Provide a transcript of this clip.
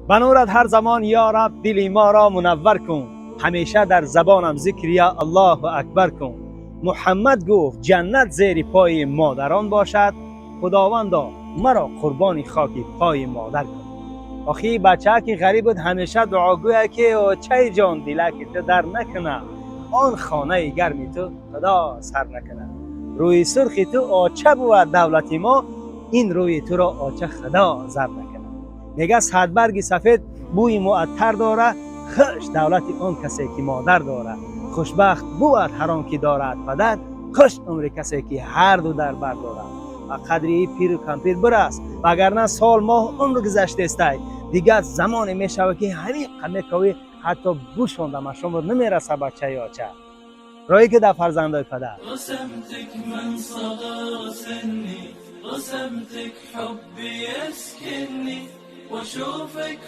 بنورت هر زمان یا رب دلی ما را منور کن، همیشه در زبانم ذکر یا الله اکبر کن. محمد گفت جنت زیر پای مادران باشد، خداوندا مرا قربانی خاک پای مادر کن. آخی بچه که غریب بود همیشه دعاگویه که چه جان دیله که تو در نکنه، آن خانه گرمی تو خدا سر نکنه. روی سرخی تو آچه بود دولت ما، این روی تو را آچه خدا زر نکنه. میگه صد برگ سفید بوی معطر داره، خوش دولت آن کسی که مادر داره. خوشبخت بود هر آن که دارد پدر، خوش عمر کسی که هر دو در بر دارد. و قدری پیر و کمپیر برست، وگرنه سال ماه عمر گذشته است. دیگر زمان میشود که همین قمه کوی حتی بوشونده مشوم نمیرسه بچه یا چه رایی که در فرزندای پدر. رسمتك من صغر سني، رسمتك حبي يسكنني واشوفك